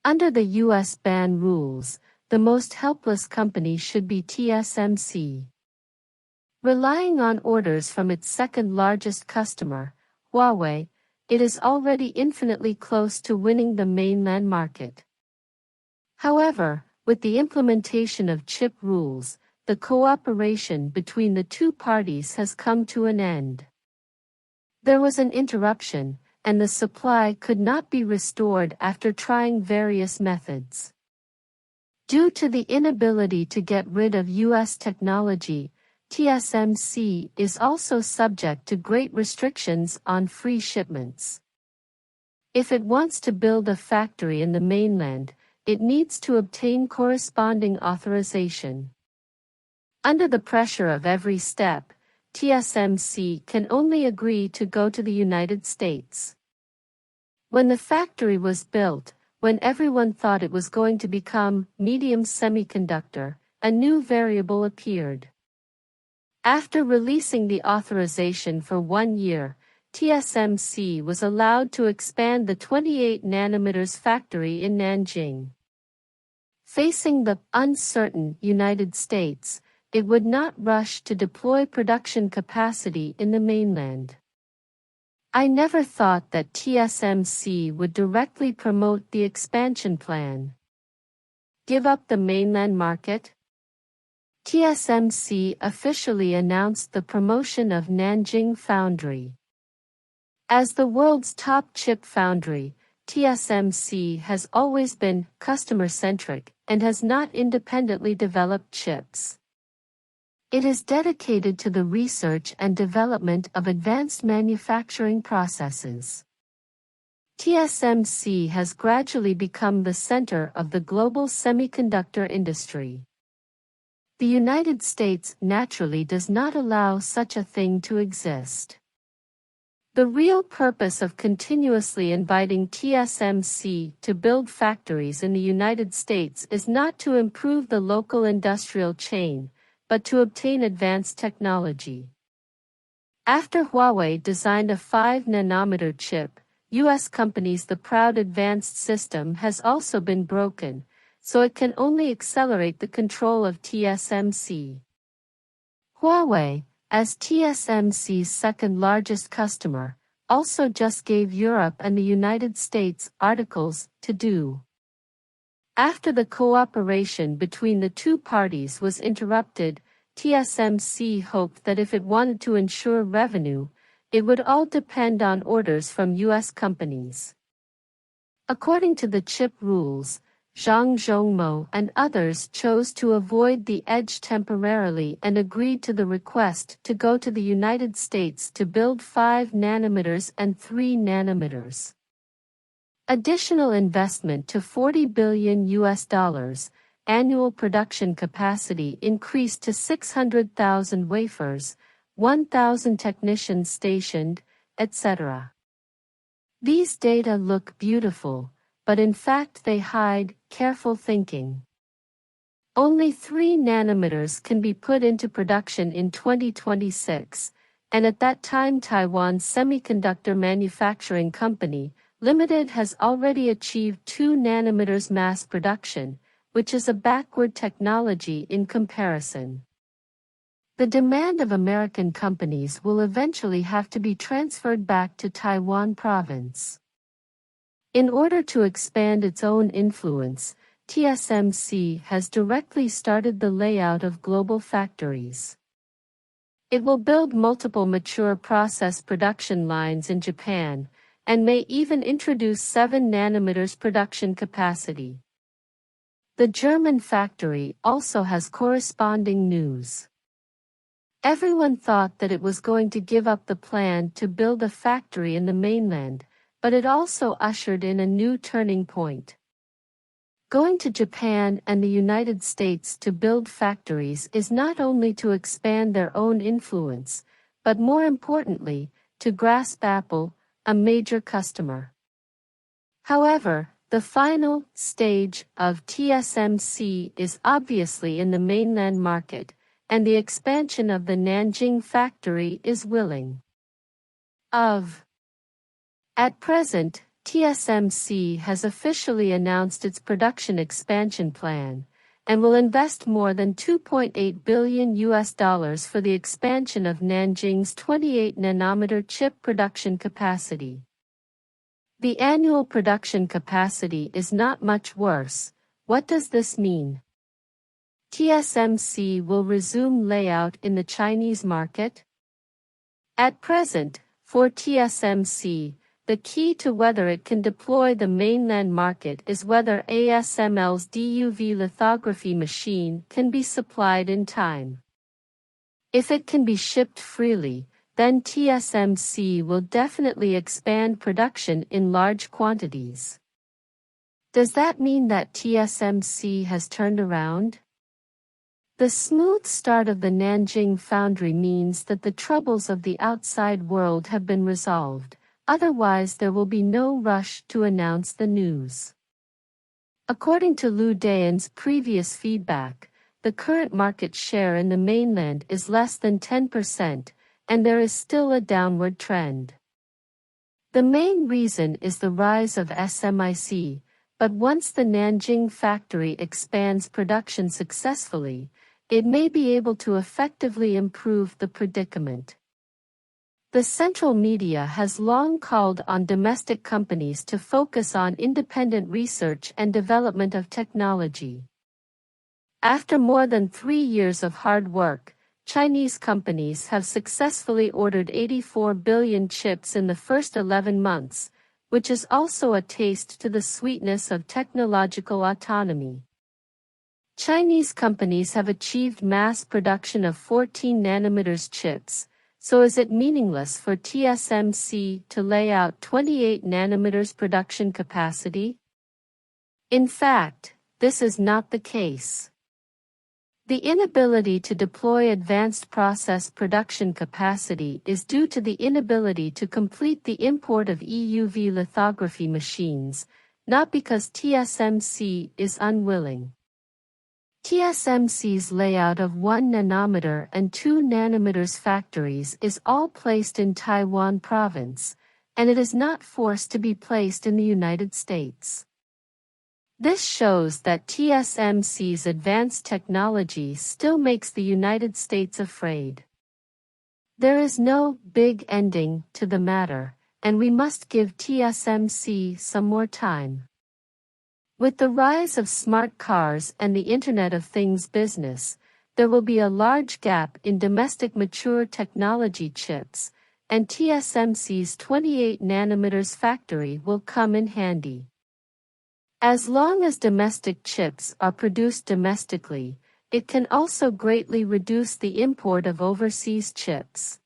Under the U.S. ban rules, the most helpless company should be TSMC. Relying on orders from its second-largest customer, Huawei, it is already infinitely close to winning the mainland market. However, with the implementation of chip rules, the cooperation between the two parties has come to an end. There was an interruption, and the supply could not be restored after trying various methods. Due to the inability to get rid of U.S. technology, TSMC is also subject to great restrictions on free shipments. If it wants to build a factory in the mainland, it needs to obtain corresponding authorization. Under the pressure of every step, TSMC can only agree to go to the United States. When the factory was built, when everyone thought it was going to become medium semiconductor, a new variable appeared. After releasing the authorization for 1 year, TSMC was allowed to expand the 28 nanometers factory in Nanjing. Facing the uncertain United States, it would not rush to deploy production capacity in the mainland. I never thought that TSMC would directly promote the expansion plan. Give up the mainland market? TSMC officially announced the promotion of Nanjing Foundry. As the world's top chip foundry, TSMC has always been customer-centric and has not independently developed chips. It is dedicated to the research and development of advanced manufacturing processes. TSMC has gradually become the center of the global semiconductor industry. The United States naturally does not allow such a thing to exist. The real purpose of continuously inviting TSMC to build factories in the United States is not to improve the local industrial chain, but to obtain advanced technology. After Huawei designed a 5-nanometer chip, U.S. companies' the proud advanced system has also been broken, so it can only accelerate the control of TSMC. Huawei, as TSMC's second-largest customer, also just gave Europe and the United States articles to do. After the cooperation between the two parties was interrupted, TSMC hoped that if it wanted to ensure revenue, it would all depend on orders from U.S. companies. According to the chip rules, Zhang Zhongmo and others chose to avoid the edge temporarily and agreed to the request to go to the United States to build 5 nanometers and 3 nanometers. Additional investment to $40 billion US, annual production capacity increased to 600,000 wafers, 1,000 technicians stationed, etc. These data look beautiful, but in fact they hide careful thinking. Only 3 nanometers can be put into production in 2026, and at that time Taiwan Semiconductor Manufacturing Company, Limited has already achieved 2 nanometers mass production, which is a backward technology in comparison. The demand of American companies will eventually have to be transferred back to Taiwan province. In order to expand its own influence, TSMC has directly started the layout of global factories. It will build multiple mature process production lines in Japan, and may even introduce 7 nanometers production capacity. The German factory also has corresponding news. Everyone thought that it was going to give up the plan to build a factory in the mainland, but it also ushered in a new turning point. Going to Japan and the United States to build factories is not only to expand their own influence, but more importantly, to grasp Apple, a major customer. However, the final stage of TSMC is obviously in the mainland market, and the expansion of the Nanjing factory is willing of. At present, TSMC has officially announced its production expansion plan and will invest more than $2.8 billion for the expansion of Nanjing's 28-nanometer chip production capacity. The annual production capacity is not much worse. What does this mean? TSMC will resume layout in the Chinese market? At present, for TSMC, the key to whether it can deploy the mainland market is whether ASML's DUV lithography machine can be supplied in time. If it can be shipped freely, then TSMC will definitely expand production in large quantities. Does that mean that TSMC has turned around? The smooth start of the Nanjing foundry means that the troubles of the outside world have been resolved. Otherwise, there will be no rush to announce the news. According to Liu Dayan's previous feedback, the current market share in the mainland is less than 10%, and there is still a downward trend. The main reason is the rise of SMIC, but once the Nanjing factory expands production successfully, it may be able to effectively improve the predicament. The central media has long called on domestic companies to focus on independent research and development of technology. After more than 3 years of hard work, Chinese companies have successfully ordered 84 billion chips in the first 11 months, which is also a taste to the sweetness of technological autonomy. Chinese companies have achieved mass production of 14 nanometers chips, so is it meaningless for TSMC to lay out 28 nanometers production capacity? In fact, this is not the case. The inability to deploy advanced process production capacity is due to the inability to complete the import of EUV lithography machines, not because TSMC is unwilling. TSMC's layout of 1 nanometer and 2 nanometers factories is all placed in Taiwan province, and it is not forced to be placed in the United States. This shows that TSMC's advanced technology still makes the United States afraid. There is no big ending to the matter, and we must give TSMC some more time. With the rise of smart cars and the Internet of Things business, there will be a large gap in domestic mature technology chips, and TSMC's 28 nanometers factory will come in handy. As long as domestic chips are produced domestically, it can also greatly reduce the import of overseas chips.